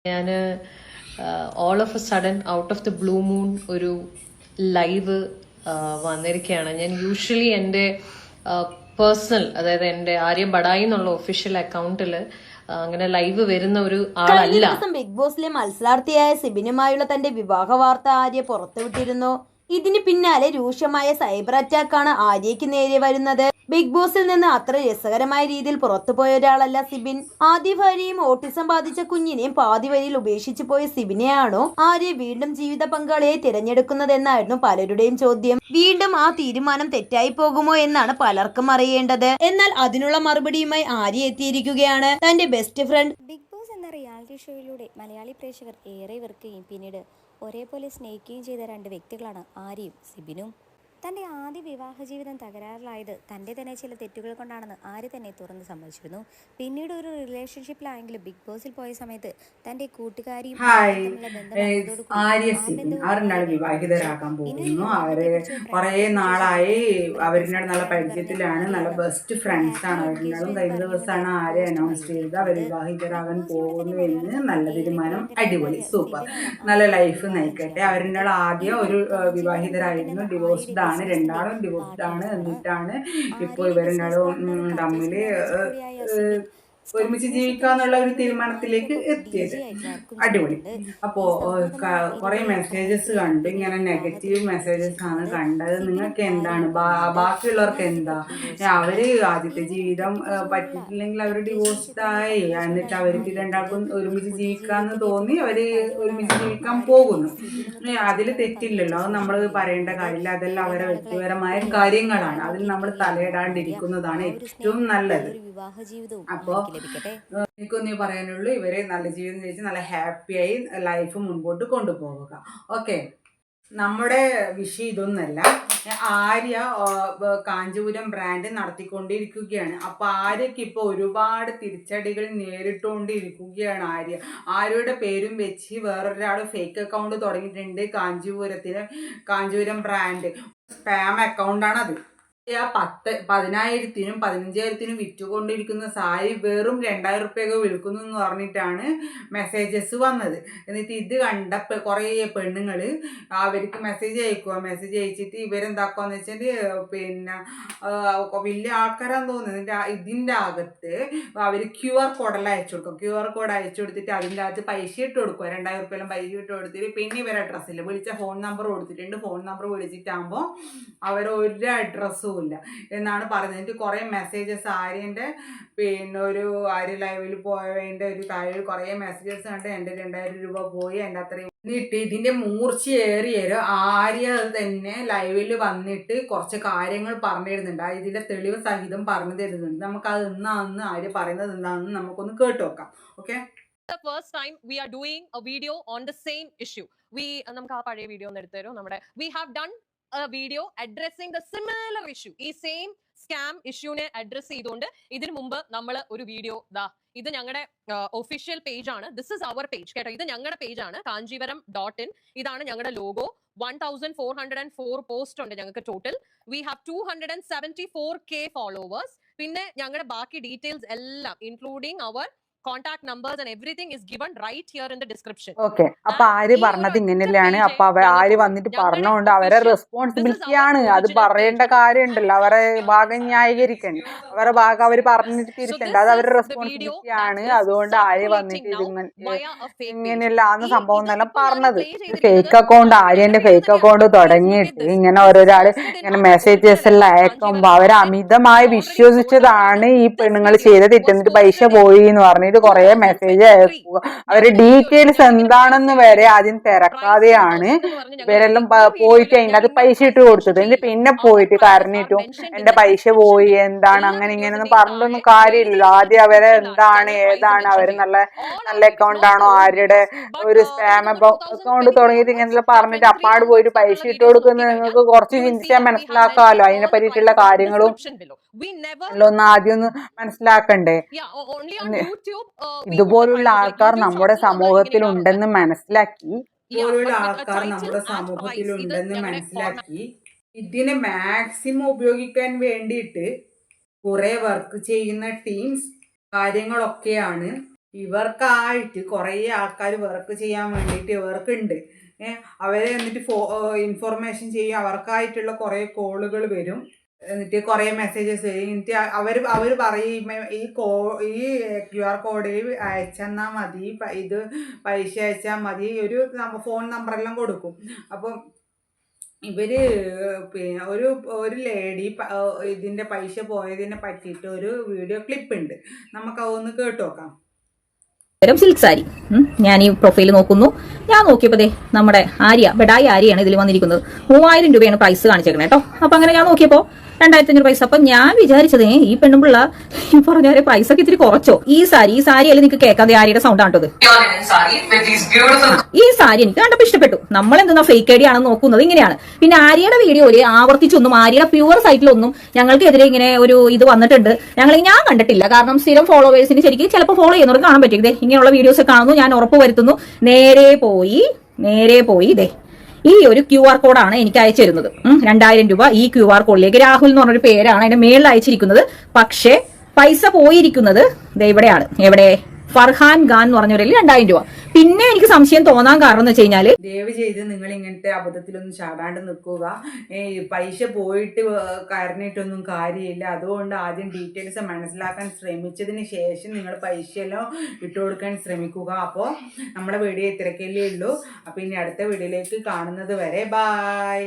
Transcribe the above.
ഞാൻ all of A sudden out of the blue moon ഒരു live വന്നിരിക്കുകയാണ്. ഞാൻ യൂഷ്വലി എൻ്റെ പേഴ്സണൽ, അതായത് എൻ്റെ ആര്യം ബഡായി എന്നുള്ള ഒഫീഷ്യൽ അക്കൗണ്ടിൽ അങ്ങനെ ലൈവ് വരുന്ന ഒരു ആളല്ല. ബിഗ് ബോസിലെ മത്സരാർത്ഥിയായ സിബിനുമായുള്ള തന്റെ വിവാഹ വാർത്ത ആര്യ പുറത്തുവിട്ടിരുന്നു. ഇതിന് പിന്നാലെ രൂക്ഷമായ സൈബർ അറ്റാക്കാണ് ആര്യയ്ക്ക് നേരെ വരുന്നത്. ബിഗ് ബോസിൽ നിന്ന് അത്ര രസകരമായ രീതിയിൽ പുറത്തുപോയ ഒരാളല്ല സിബിൻ. ആദ്യ ഭാര്യയും ഓട്ടിസം ബാധിച്ച കുഞ്ഞിനെയും പാതി വരിയിൽ ഉപേക്ഷിച്ചു പോയ സിബിനെയാണോ ആര്യ വീണ്ടും ജീവിത പങ്കാളിയെ തിരഞ്ഞെടുക്കുന്നതെന്നായിരുന്നു പലരുടെയും ചോദ്യം. വീണ്ടും ആ തീരുമാനം തെറ്റായി പോകുമോ എന്നാണ് പലർക്കും അറിയേണ്ടത്. എന്നാൽ അതിനുള്ള മറുപടിയുമായി ആര്യ എത്തിയിരിക്കുകയാണ്. തന്റെ ബെസ്റ്റ് ഫ്രണ്ട് ബിഗ് ബോസ് എന്ന റിയാലിറ്റി ഷോയിലൂടെ മലയാളി പ്രേക്ഷകർ ഏറെ വെറുക്കുകയും പിന്നീട് ഒരേപോലെ സ്നേഹിക്കുകയും ചെയ്ത രണ്ട് വ്യക്തികളാണ് ആര്യയും സിബിനും. തൻ്റെ ആദ്യ വിവാഹ ജീവിതം തകരാറിലായത് തൻ്റെ തന്നെ ചില തെറ്റുകൾ കൊണ്ടാണെന്ന് ആര്യ തന്നെ തുറന്ന് സമ്മതിച്ചിരുന്നു. പിന്നീട് ഒരു റിലേഷൻഷിപ്പിലായെങ്കിലും ബിഗ് ബോസിൽ പോയ സമയത്ത് തൻ്റെ കൂട്ടുകാരിയും വിവാഹിതരാകാൻ പോകുന്നു. അവര് കുറെ നാളായി അവരിനോട് നല്ല പരിചയത്തിലാണ്, നല്ല ബെസ്റ്റ് ഫ്രണ്ട്സ് ആണ്. അവരിനോടും കഴിഞ്ഞ ദിവസമാണ് ആര്യ അനൗൺസ് ചെയ്തത് അവർ വിവാഹിതരാകാൻ പോകുന്നു എന്ന്. നല്ല തീരുമാനം, അടിപൊളി, സൂപ്പർ, നല്ല ലൈഫ് നയിക്കട്ടെ. അവരിനോട് ആദ്യം ഒരു വിവാഹിതരായിരുന്നു, ഡിവോഴ്സ്ഡ് ആണ്, രണ്ടാളും ഡിവോഴ്സ്ഡ് ആണ്. എന്നിട്ടാണ് ഇപ്പോൾ ഇവരെന്നാളും തമ്മിൽ ഒരുമിച്ച് ജീവിക്കാന്നുള്ള ഒരു തീരുമാനത്തിലേക്ക് എത്തിയത്. അടിപൊളി. അപ്പോൾ കുറേ മെസ്സേജസ് കണ്ടു. ഇങ്ങനെ നെഗറ്റീവ് മെസ്സേജസ് ആണ് കണ്ടത്. നിങ്ങൾക്ക് എന്താണ്, ബാക്കിയുള്ളവർക്ക് എന്താ? അവര് ആദ്യത്തെ ജീവിതം പറ്റിയിട്ടില്ലെങ്കിൽ അവർ ഡിവോഴ്സ്ഡ് ആയി, എന്നിട്ട് അവർക്ക് രണ്ടാൾക്കും ഒരുമിച്ച് ജീവിക്കാന്ന് തോന്നി അവര് ഒരുമിച്ച് ജീവിക്കാൻ പോകുന്നു. അതിൽ തെറ്റില്ലല്ലോ, അത് നമ്മൾ പറയേണ്ട കാര്യമില്ല. അതെല്ലാം അവരെ വ്യക്തിപരമായ കാര്യങ്ങളാണ്. അതിൽ നമ്മൾ തലയിടാണ്ടിരിക്കുന്നതാണ് ഏറ്റവും നല്ലത്. അപ്പോൾ എനിക്കൊന്നേ പറയാനുള്ളൂ, ഇവരെ നല്ല ജീവിതം കഴിച്ച് നല്ല ഹാപ്പിയായി ലൈഫ് മുൻപോട്ട് കൊണ്ടുപോവുക. ഓക്കെ, നമ്മുടെ വിഷയം ഇതൊന്നല്ല. ആര്യ കാഞ്ചീപുരം ബ്രാൻഡ് നടത്തിക്കൊണ്ടിരിക്കുകയാണ്. അപ്പോൾ ആര്യക്ക് ഇപ്പോൾ ഒരുപാട് തിരിച്ചടികൾ നേരിട്ടുകൊണ്ടിരിക്കുകയാണ്. ആര്യയുടെ പേരും വെച്ച് വേറൊരാൾ ഫേക്ക് അക്കൗണ്ട് തുടങ്ങിയിട്ടുണ്ട്. കാഞ്ചീപുരം ബ്രാൻഡ് സ്പാം അക്കൗണ്ടാണത്. ആ 10,000-നും 15,000-നും വിറ്റുകൊണ്ടിരിക്കുന്ന സാരി വെറും 2,000 റുപ്യൊക്കെ വിൽക്കുന്നു എന്ന് പറഞ്ഞിട്ടാണ് മെസ്സേജസ് വന്നത്. എന്നിട്ട് ഇത് കണ്ട കുറേ പെണ്ണുങ്ങൾ അവർക്ക് മെസ്സേജ് അയച്ചിട്ട് ഇവരെന്താക്കുമെന്ന് വെച്ചാൽ പിന്നെ വലിയ ആൾക്കാരാന്ന് തോന്നുന്നത്. ഇതിൻ്റെ അകത്ത് അവർ QR കോഡെല്ലാം അയച്ചു കൊടുക്കും. QR കോഡ് അയച്ചു കൊടുത്തിട്ട് അതിൻ്റെ അകത്ത് പൈസ ഇട്ട് കൊടുക്കുക. 2,000 റുപ്യെല്ലാം പൈസ ഇട്ട് കൊടുത്തിട്ട് പിന്നെ ഇവരെ അഡ്രസ്സില്ല, വിളിച്ച ഫോൺ നമ്പർ കൊടുത്തിട്ടുണ്ട്. ഫോൺ നമ്പർ വിളിച്ചിട്ടാകുമ്പോൾ അവർ ഒരു അഡ്രസ്സും ഇല്ല എന്നാണ് പറയുന്നത്. എനിക്ക് കുറേ മെസ്സേജസ് ആര്യൻ്റെ പിന്നെ ഒരു ആര്യ ലൈവിൽ പോയതിൻ്റെ ഒരു താഴെ കുറേ മെസ്സേജസ് കണ്ട് എൻ്റെ 2,000 രൂപ പോയി, എൻ്റെ അത്രയും. എന്നിട്ട് ഇതിൻ്റെ മൂർച്ചയേറിയൊരു ആര്യ തന്നെ ലൈവിൽ വന്നിട്ട് കുറച്ച് കാര്യങ്ങൾ പറഞ്ഞു തരുന്നുണ്ട്. ഇതിൻ്റെ തെളിവ് സഹിതം പറഞ്ഞു തരുന്നുണ്ട്. നമുക്കത് എന്നാന്ന് ആര്യ പറയുന്നത് എന്താണെന്ന് നമുക്കൊന്ന് കേട്ട് നോക്കാം. Okay, The first time we are doing a video on the same issue. നമുക്ക് ആ പഴയ വീഡിയോ ഒന്ന് എടുത്തു തരും. we have done a video addressing the similar issue. ഈ സെയിം സ്കാം ഇഷ്യൂനെ അഡ്രസ് ചെയ്തുകൊണ്ട് ഇതിനു മുമ്പ് നമ്മൾ ഒരു വീഡിയോ ഇത് ഞങ്ങളുടെ ഒഫീഷ്യൽ പേജ് ആണ്. ദിസ് ഇസ് അവർ പേജ് കേട്ടോ. ഇത് ഞങ്ങളുടെ പേജ് ആണ്, kanjeevaram.in. ഇതാണ് ഞങ്ങളുടെ ലോഗോ. 1,404 പോസ്റ്റ് ഉണ്ട് ഞങ്ങൾക്ക് total. We have 274K followers. പിന്നെ ഞങ്ങളുടെ ബാക്കി ഡീറ്റെയിൽസ് എല്ലാം ഇൻക്ലൂഡിങ് അവർ contact numbers and everything is given right here in the description. Okay, അപ്പൊ ആര് പറഞ്ഞത് ഇങ്ങനെയല്ലാണ്. അപ്പൊ ആര് വന്നിട്ട് പറഞ്ഞോണ്ട് അവരെ റെസ്പോൺസിബിലിറ്റി ആണ്. അത് പറയേണ്ട കാര്യമുണ്ടല്ലോ, അവരെ ഭാഗം ന്യായീകരിക്കണ്ട, അവരെ ഭാഗം അവർ പറഞ്ഞിട്ട് തിരിക്കണ്ട, അത് അവരുടെ റെസ്പോൺസിബിലിറ്റി ആണ്. അതുകൊണ്ട് ആര് വന്നിട്ട് ഇങ്ങനെയല്ലാന്ന് സംഭവം എന്നെല്ലാം പറഞ്ഞത്. ഫേക്ക് അക്കൗണ്ട്, ആര്യന്റെ ഫേക്ക് അക്കൗണ്ട് തുടങ്ങിയിട്ട് ഇങ്ങനെ ഓരോരാള് ഇങ്ങനെ മെസ്സേജസ് എല്ലാം അയക്കുമ്പോ അവരെ അമിതമായി വിശ്വസിച്ചതാണ് ഈ പെണ്ണുങ്ങൾ ചെയ്ത തെറ്റെന്നിട്ട് പൈസ പോയി എന്ന് പറഞ്ഞിട്ട് കുറെ മെസ്സേജ് അയക്കുക. അവരുടെ ഡീറ്റെയിൽസ് എന്താണെന്ന് വരെ ആദ്യം തിരക്കാതെയാണ് ഇവരെല്ലാം പോയിട്ട് അതിൻ്റെ അത് പൈസ ഇട്ട് കൊടുത്തത്. എന്നിട്ട് പിന്നെ പോയിട്ട് കരഞ്ഞിട്ടും എന്റെ പൈസ പോയി എന്താണ് അങ്ങനെ ഇങ്ങനെയൊന്നും പറഞ്ഞിട്ടൊന്നും കാര്യമില്ലല്ലോ. ആദ്യം അവരെ എന്താണ് ഏതാണ്, അവർ നല്ല അക്കൗണ്ട് ആണോ, ആരുടെ ഒരു സ്പാം അക്കൗണ്ട് തുടങ്ങിയിട്ട് ഇങ്ങനെല്ലാം പറഞ്ഞിട്ട് അപ്പാട് പോയിട്ട് പൈസ ഇട്ട് കൊടുക്കുന്നത് നിങ്ങൾക്ക് കുറച്ച് ചിന്തിച്ചാൽ മനസ്സിലാക്കാമല്ലോ. അതിനെ പറ്റിയിട്ടുള്ള കാര്യങ്ങളും ഒന്ന് ആദ്യം ഒന്ന് മനസ്സിലാക്കണ്ടേ. ഇതുപോലുള്ള ആൾക്കാർ നമ്മുടെ സമൂഹത്തിൽ ഉണ്ടെന്ന് മനസ്സിലാക്കി ഇതിനെ മാക്സിമം ഉപയോഗിക്കാൻ വേണ്ടിയിട്ട് കുറെ വർക്ക് ചെയ്യുന്ന ടീംസ് കാര്യങ്ങളൊക്കെയാണ് ഇവർക്കായിട്ട് കുറേ ആൾക്കാർ വർക്ക് ചെയ്യാൻ വേണ്ടിയിട്ട് ഇവർക്കുണ്ട്. അവരെ എന്നിട്ട് ഇൻഫോർമേഷൻ ചെയ്യും. അവർക്കായിട്ടുള്ള കുറേ കോളുകൾ വരും, എന്നിട്ട് കുറേ മെസ്സേജസ് വരും. എന്നിട്ട് അവർ പറയും ഈ QR കോഡ് അയച്ചെന്നാൽ മതി, ഇത് പൈസ അയച്ചാൽ മതി, ഒരു ഫോൺ നമ്പറെല്ലാം കൊടുക്കും. അപ്പം ഇവര് പിന്നെ ഒരു ലേഡി ഇതിൻ്റെ പൈസ പോയതിനെ പറ്റിയിട്ട് ഒരു വീഡിയോ ക്ലിപ്പ് ഉണ്ട്, നമുക്ക് അതൊന്ന് കേട്ടു നോക്കാം. സിൽക്ക് സാരി ഞാൻ ഈ പ്രൊഫൈൽ നോക്കുന്നു. ഞാൻ നോക്കിയപ്പോ നമ്മുടെ ബഡായി ആര്യയാണ് ഇതിൽ വന്നിരിക്കുന്നത്. 3000 രൂപയാണ് പ്രൈസ് കാണിച്ചേക്കണേ കേട്ടോ. അപ്പൊ അങ്ങനെ ഞാൻ നോക്കിയപ്പോ 2500 പൈസ. അപ്പൊ ഞാൻ വിചാരിച്ചത് ഈ പെണ്ണുമ്പിള്ള പറഞ്ഞ പൈസ ഒക്കെ ഇത്തിരി കുറച്ചോ. ഈ സാരി അല്ലേ നിങ്ങൾക്ക് കേൾക്കാതെ ആര്യയുടെ സൗണ്ട് ആണ്ടത്. ഈ സാരി എനിക്ക് കണ്ടപ്പോ ഇഷ്ടപ്പെട്ടു. നമ്മൾ എന്തെന്നാ ഫേക്ക് ഐഡി ആണെന്ന് നോക്കുന്നത് ഇങ്ങനെയാണ്. പിന്നെ ആര്യയുടെ വീഡിയോയില് ആവർത്തിച്ചൊന്നും ആര്യയുടെ പ്യുവർ സൈറ്റിലൊന്നും ഞങ്ങൾക്കെതിരെ ഇങ്ങനെ ഒരു ഇത് വന്നിട്ടുണ്ട് ഞാൻ കണ്ടിട്ടില്ല. കാരണം സ്ഥിരം ഫോളോവേഴ്സിന് ശരിക്കും ചിലപ്പോൾ ഫോളോ ചെയ്യുന്നവർക്ക് കാണാൻ പറ്റും. ഇങ്ങനെയുള്ള വീഡിയോസ് കാണുന്നു, ഞാൻ ഉറപ്പ് വരുത്തുന്നു. നേരെ പോയി ഈ ഒരു QR കോഡാണ് എനിക്ക് അയച്ചു തരുന്നത്. 2000 രൂപ ഈ QR കോഡിലേക്ക്. രാഹുൽ എന്ന് പറഞ്ഞൊരു പേരാണ് അതിന്റെ മേളിൽ അയച്ചിരിക്കുന്നത്. പക്ഷേ പൈസ പോയിരിക്കുന്നത് ഇവിടെയാണ്. എവിടെ? ഫർഹാൻ ഖാൻ എന്ന് പറഞ്ഞവരിൽ 2000 രൂപ. പിന്നെ എനിക്ക് സംശയം തോന്നാൻ കാരണം എന്ന് വെച്ച് കഴിഞ്ഞാല്, ദയവ് ചെയ്ത് നിങ്ങൾ ഇങ്ങനത്തെ അബദ്ധത്തിലൊന്നും ചാടാണ്ട് നിൽക്കുക. പൈസ പോയിട്ട് കരഞ്ഞിട്ടൊന്നും കാര്യമില്ല. അതുകൊണ്ട് ആദ്യം ഡീറ്റെയിൽസ് മനസ്സിലാക്കാൻ ശ്രമിച്ചതിന് ശേഷം നിങ്ങൾ പൈസയെല്ലാം ഇട്ടുകൊടുക്കാൻ ശ്രമിക്കുക. അപ്പോൾ നമ്മുടെ വീഡിയോ ഇത്രയ്ക്കല്ലേ ഉള്ളൂ. അപ്പോൾ ഇനി അടുത്ത വീഡിയോയിലേക്ക് കാണുന്നത് വരെ ബൈ.